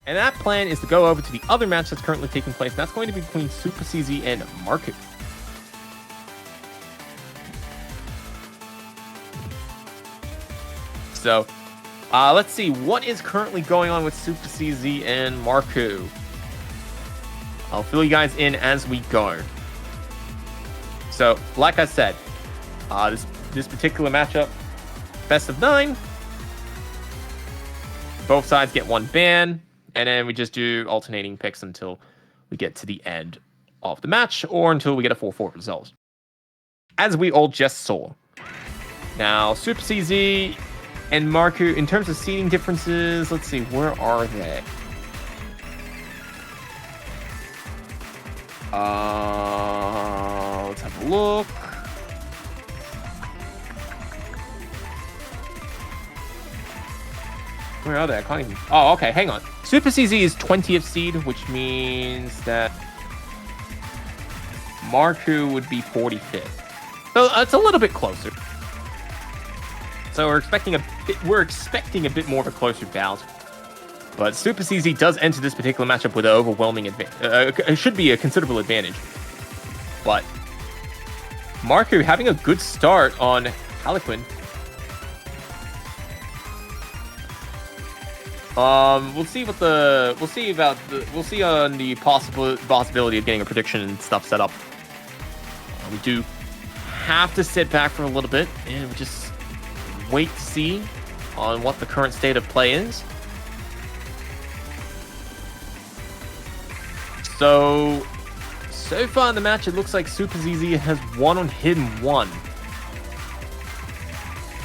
And that plan is to go over to the other match that's currently taking place. And that's going to be between SuperCZ and Marcu. So, let's see what is currently going on with SuperCZ and Marcu. I'll fill you guys in as we go. So, like I said, this particular matchup, best of 9. Both sides get 1 ban, and then we just do alternating picks until we get to the end of the match, or until we get a 4-4 result. As we all just saw. Now, SuperCZ and Marcu, in terms of seeding differences, let's see, where are they? Let's have a look. Where are they? I can't even... Oh, okay, hang on. SuperCZ is 20th seed, which means that Marcu would be 45th. So it's a little bit closer. So we're expecting a bit more of a closer bout. But SuperCZ does enter this particular matchup with an overwhelming advantage. It should be a considerable advantage. But Marcu having a good start on Harlequin. We'll see on the possibility of getting a prediction and stuff set up. We do have to sit back for a little bit and just wait to see on what the current state of play is. So far in the match, it looks like SuperCZ has won on Hidden 1.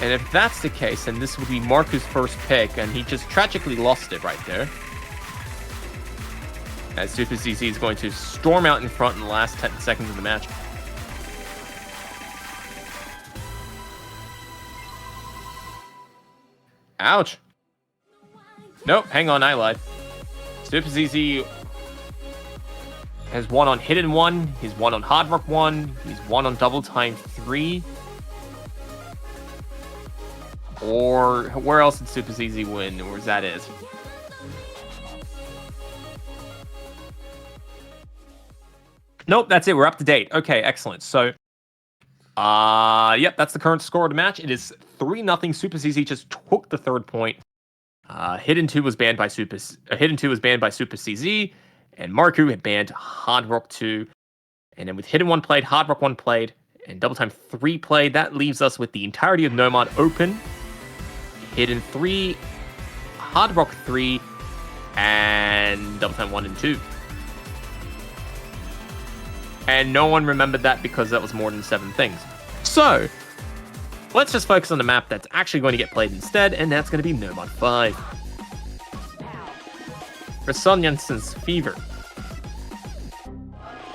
And if that's the case, then this would be Marcu's first pick, and he just tragically lost it right there. As SuperCZ is going to storm out in front in the last 10 seconds of the match. Ouch. Nope, hang on, I lied. SuperCZ has won on Hidden 1, he's won on Hard Rock 1, he's won on Double Time 3. Or where else did SuperCZ win? Or is that it? Nope, that's it. We're up to date. Okay, excellent. So, yep, that's the current score of the match. It is 3-0. SuperCZ just took the 3rd point. Hidden 2 was banned by SuperCZ, and Marcu had banned Hard Rock 2. And then with Hidden 1 played, Hard Rock 1 played, and Double Time 3 played, that leaves us with the entirety of Nomad open. Hidden 3, Hard Rock 3, and Double Time 1 and 2. And no one remembered that because that was more than 7 things. So, let's just focus on the map that's actually going to get played instead, and that's going to be Nomad 5. For Son Jensen's Fever.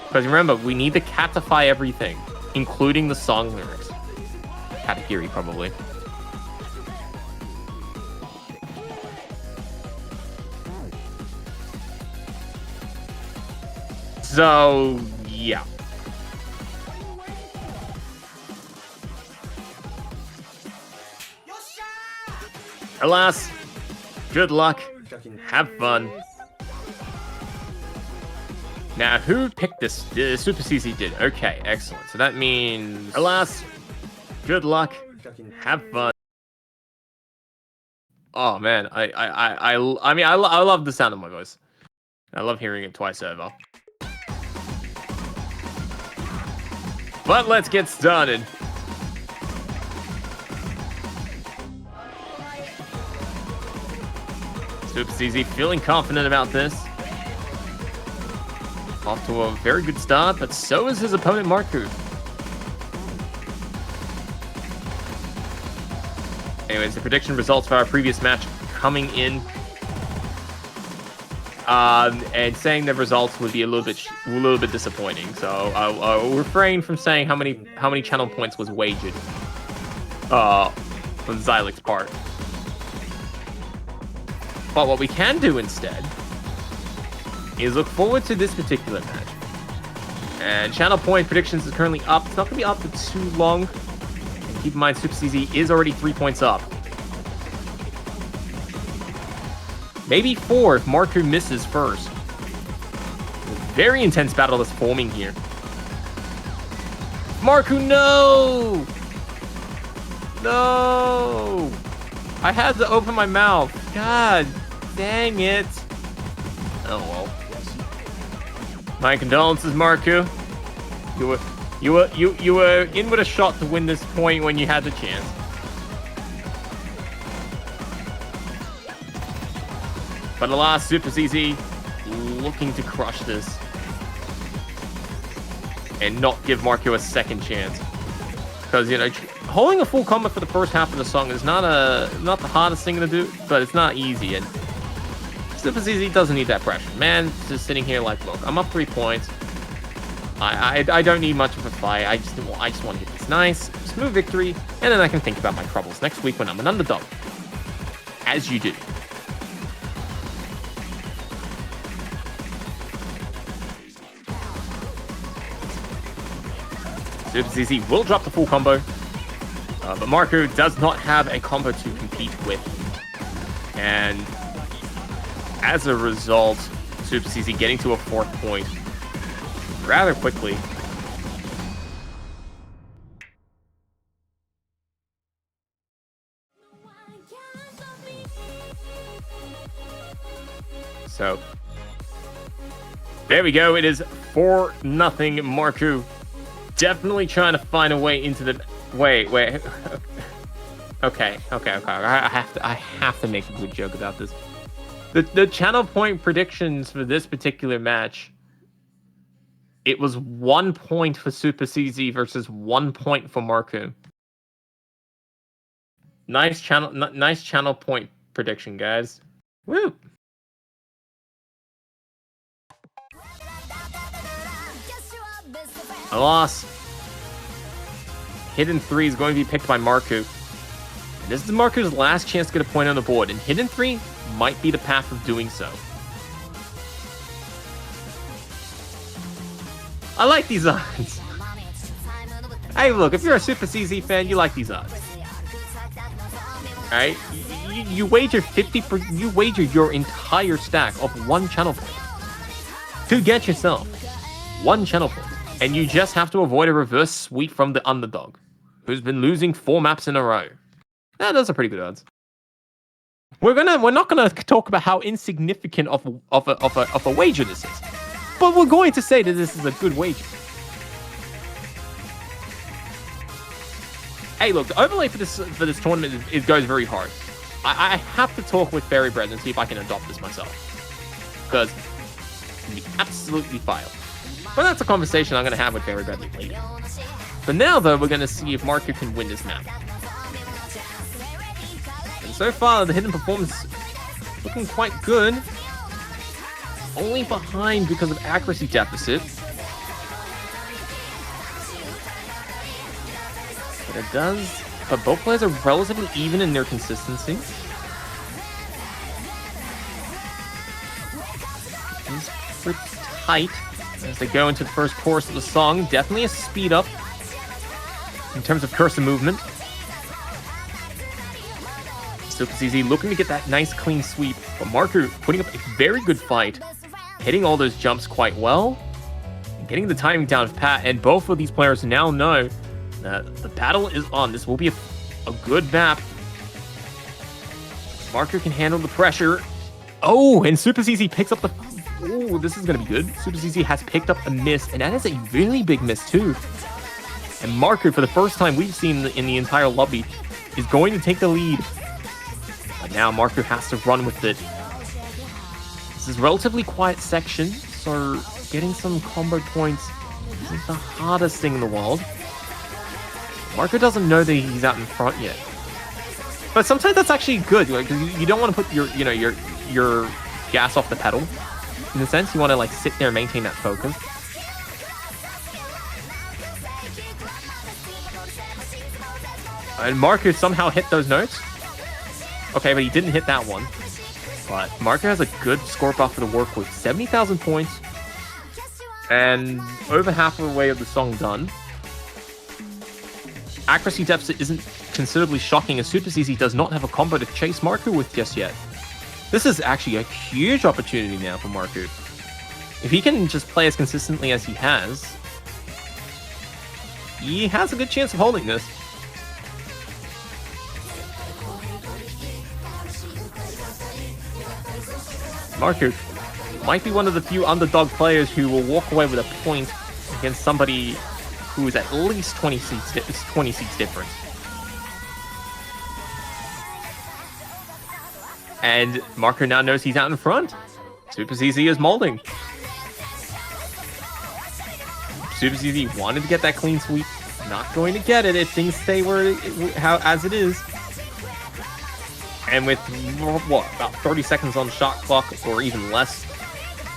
Because remember, we need to catify everything, including the song lyrics. Katakiri, probably. So, yeah. Alas, good luck, have fun. Now, who picked this? SuperCZ did. Okay, excellent. So that means, alas, good luck, have fun. Oh man, I mean, I love the sound of my voice. I love hearing it twice over. But let's get started. SuperCZ feeling confident about this. Off to a very good start, but so is his opponent Marcu. Anyways, the prediction results for our previous match coming in. And saying the results would be a little bit disappointing. So I'll refrain from saying how many channel points was wagered on Xylix's part. But what we can do instead is look forward to this particular match. And channel point predictions is currently up. It's not going to be up for too long. And keep in mind, SuperCZ is already 3 points up. Maybe 4 if Marcu misses first. Very intense battle that's forming here. Marcu, no! No! I had to open my mouth. God dang it. Oh well. My condolences, Marcu. You were in with a shot to win this point when you had the chance. But alas, SuperCZ looking to crush this and not give Marcu a second chance. Because, you know, holding a full combo for the first half of the song is not the hardest thing to do, but it's not easy. And SuperCZ doesn't need that pressure. Man, just sitting here like, look, I'm up 3 points. I don't need much of a fight. I just want to get this nice, smooth victory, and then I can think about my troubles next week when I'm an underdog. As you do. SuperCZ will drop the full combo, but Marcu does not have a combo to compete with. And as a result, SuperCZ getting to a 4th point rather quickly. So, there we go. It is 4-0 Marcu. Definitely trying to find a way into the... Wait. Okay. I have to make a good joke about this. The channel point predictions for this particular match, it was 1 point for SuperCZ versus 1 point for Marcu. Nice channel point prediction, guys. Woo! A loss. Hidden 3 is going to be picked by Marcu. And this is Marcu's last chance to get a point on the board, and Hidden 3 might be the path of doing so. I like these odds. Hey, look, if you're a SuperCZ fan, you like these odds. Alright? You wager 50%, you wager your entire stack of 1 channel point to get yourself 1 channel point. And you just have to avoid a reverse sweep from the underdog, who's been losing 4 maps in a row. Those are pretty good odds. We're not gonna talk about how insignificant of a wager this is, but we're going to say that this is a good wager. Hey, look, the overlay for this tournament it goes very hard. I have to talk with Fairy Bread and see if I can adopt this myself, because it can be absolutely filed. But that's a conversation I'm going to have with Fairy Bread later. But now, though, we're going to see if Marcu can win this map. And so far, the hidden performance looking quite good. Only behind because of accuracy deficit. But it does... But both players are relatively even in their consistency. It's pretty tight as they go into the first chorus of the song. Definitely a speed up in terms of cursor movement. SuperCZ looking to get that nice clean sweep, but Marcu putting up a very good fight, hitting all those jumps quite well, and getting the timing down pat, and both of these players now know that the battle is on. This will be a good map. Marcu can handle the pressure. Oh, and SuperCZ picks up the... Oh, this is going to be good. SuperCZ has picked up a miss, and that is a really big miss, too. And Marcu, for the first time we've seen in the entire lobby, is going to take the lead. But now Marcu has to run with it. This is a relatively quiet section, so getting some combo points isn't the hardest thing in the world. Marcu doesn't know that he's out in front yet. But sometimes that's actually good, because you don't want to put your gas off the pedal. In a sense, you want to like sit there and maintain that focus. And Marcu somehow hit those notes. Okay, but he didn't hit that one. But Marcu has a good score buffer to work with. 70,000 points. And over half of the way of the song done. Accuracy deficit isn't considerably shocking, as SuperCZ does not have a combo to chase Marcu with just yet. This is actually a huge opportunity now for Marcu. If he can just play as consistently as he has a good chance of holding this. Marcu might be one of the few underdog players who will walk away with a point against somebody who is at least 20 seats different. And Marcu now knows he's out in front. SuperCZ is molding. SuperCZ wanted to get that clean sweep. Not going to get it if things stay as it is. And with, what, about 30 seconds on the shot clock, or even less,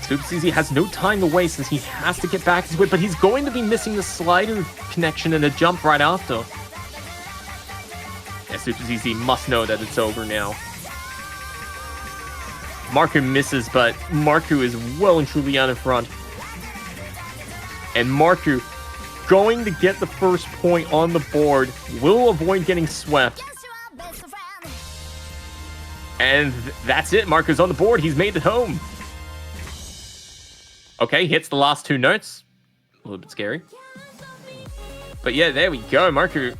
SuperCZ has no time to waste since he has to get back to it, but he's going to be missing the slider connection and a jump right after. Yeah, SuperCZ must know that it's over now. Marcu misses, but Marcu is well and truly out in front. And Marcu, going to get the first point on the board, will avoid getting swept. And that's it. Marcu's on the board. He's made it home. Okay, hits the last two notes. A little bit scary. But yeah, there we go. Marcu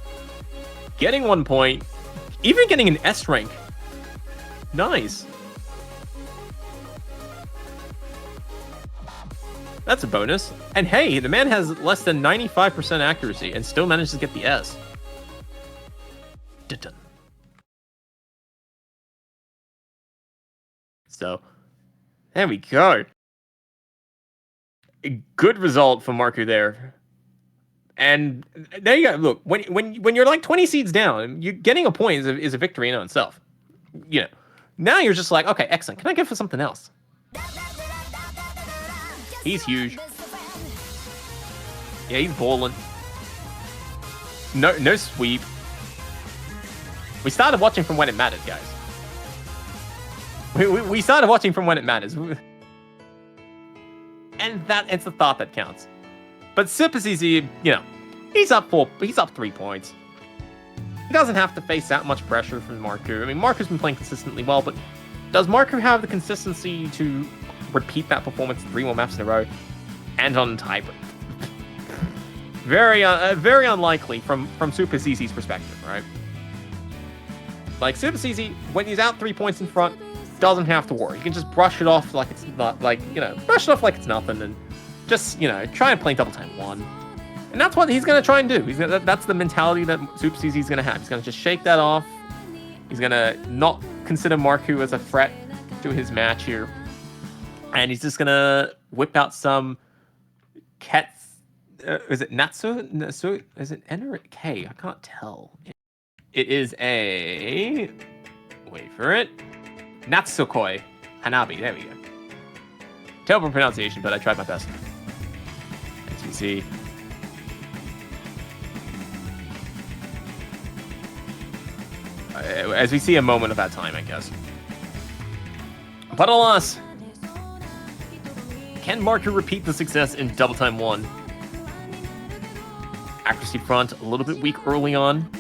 getting 1 point. Even getting an S rank. Nice. That's a bonus. And hey, the man has less than 95% accuracy and still manages to get the S. Dun-dun. So, there we go. A good result for Marcu there. And there you go. Look, when you're like 20 seeds down, you getting a point is a victory in itself. You know. Now you're just like, okay, excellent. Can I go for something else? He's huge. Yeah, he's balling. No sweep. We started watching from when it mattered, guys. We started watching from when it matters. And it's the thought that counts. But SuperCZ, you know, he's up 3 points. He doesn't have to face that much pressure from Marcu. I mean, Marcu's been playing consistently well, but does Marcu have the consistency to repeat that performance 3 more maps in a row and on tiebreak? Very unlikely from SuperCZ's perspective, right? Like, SuperCZ, when he's out 3 points in front, doesn't have to worry. He can just brush it off like it's not, brush it off like it's nothing, and just, try and play double time 1. And that's what he's gonna try and do. That's the mentality that SuperCZ's gonna have. He's gonna just shake that off. He's gonna not consider Marcu as a threat to his match here, and he's just gonna whip out some is it Natsu? Is it N or K? I can't tell. It is a... Wait for it. Natsukoi Hanabi. There we go. Terrible pronunciation, but I tried my best. As you see. As we see a moment of that time, I guess. But alas, can Marcu repeat the success in double time 1? Accuracy front, a little bit weak early on.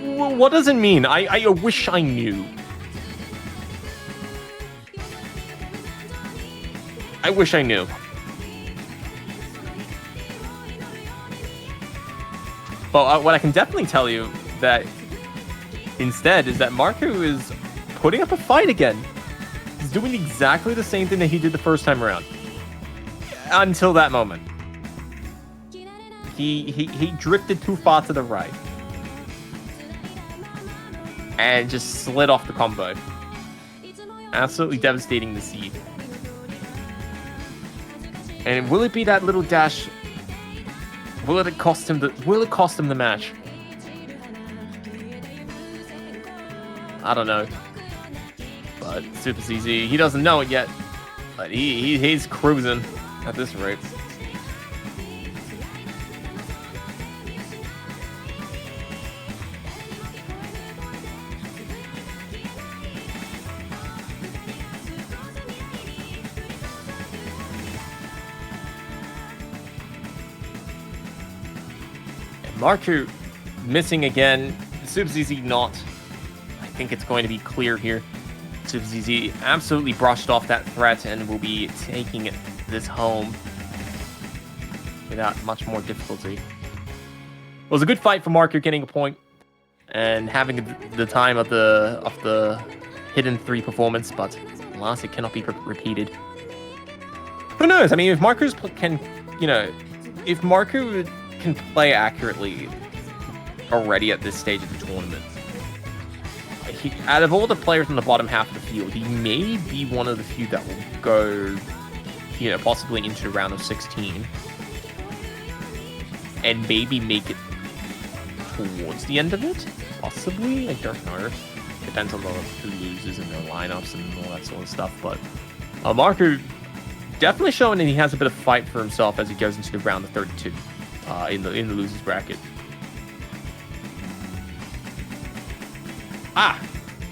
Well, what does it mean? I wish I knew. I wish I knew. But what I can definitely tell you that instead is that Marcu is putting up a fight again. He's doing exactly the same thing that he did the first time around. Until that moment. He drifted too far to the right. And just slid off the combo. Absolutely devastating to see. And will it be that little dash? Will it cost him the match? I don't know. But SuperCZ, he doesn't know it yet. But he's cruising at this rate. Marcu missing again. SuperCZ not. I think it's going to be clear here. SuperCZ absolutely brushed off that threat and will be taking this home without much more difficulty. It was a good fight for Marcu, getting a point and having the time of the hidden 3 performance, but alas, it cannot be repeated. Who knows? I mean, if Marcu can, if Marcu can play accurately already at this stage of the tournament, out of all the players in the bottom half of the field, he may be one of the few that will go, possibly into the round of 16 and maybe make it towards the end of it. Possibly, I don't know. Depends on who loses in their lineups and all that sort of stuff. But Marcu definitely showing that he has a bit of fight for himself as he goes into the round of 32 in the losers bracket.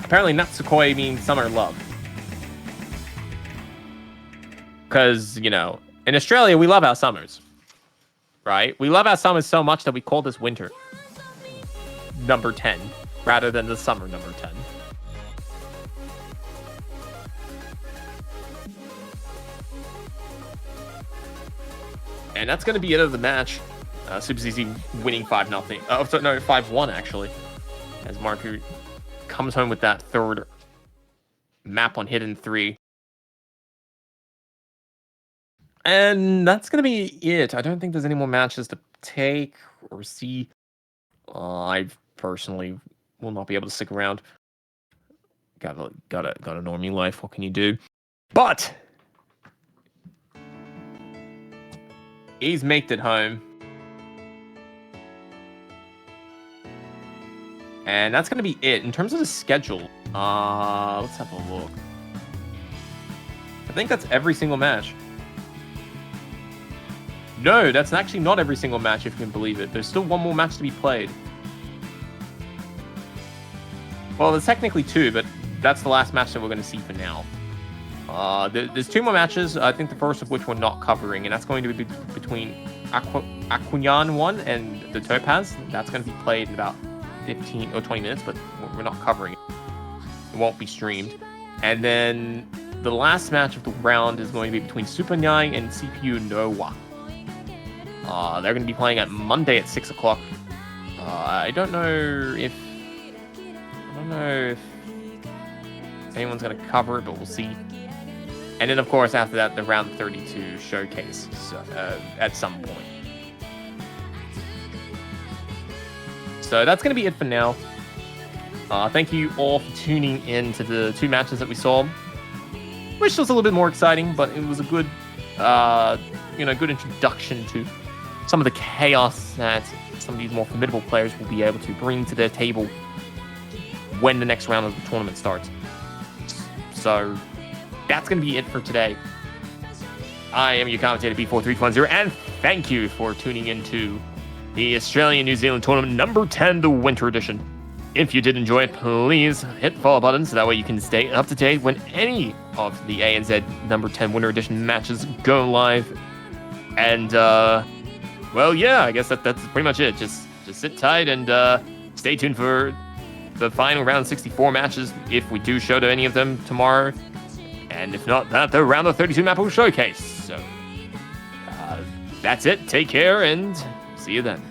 Apparently Natsukoi means summer love. Because, in Australia, we love our summers. Right? We love our summers so much that we call this winter number 10 rather than the summer number 10. And that's going to be it of the match. SuperCZ winning 5-0. 5-1 actually. As Marcu comes home with that third map on Hidden 3. And that's going to be it. I don't think there's any more matches to take or see. I personally will not be able to stick around. Got a normie life. What can you do? But he's made it home. And that's going to be it. In terms of the schedule, let's have a look. I think that's every single match. No, that's actually not every single match, if you can believe it. There's still one more match to be played. Well, there's technically 2, but that's the last match that we're going to see for now. There's 2 more matches, I think the first of which we're not covering, and that's going to be between Aquanyan 1 and the Topaz. That's going to be played in about 15 or 20 minutes, but we're not covering it. It won't be streamed. And then the last match of the round is going to be between SuperCZ and CPU Noah. They're going to be playing at Monday at 6 o'clock. I don't know if anyone's going to cover it, but we'll see. And then, of course, after that, the round 32 showcase at some point. So that's going to be it for now. Thank you all for tuning in to the 2 matches that we saw. Which was a little bit more exciting, but it was a good, good introduction to some of the chaos that some of these more formidable players will be able to bring to their table when the next round of the tournament starts. So that's going to be it for today. I am your commentator, B4310, and thank you for tuning into the Australian-New Zealand tournament number 10, the Winter Edition. If you did enjoy it, please hit the follow button so that way you can stay up to date when any of the ANZ number 10 Winter Edition matches go live. And, well, yeah, I guess that's pretty much it. Just sit tight and stay tuned for the final round 64 matches if we do show to any of them tomorrow. And if not, that the round of 32 map will showcase. So, that's it. Take care and see you then.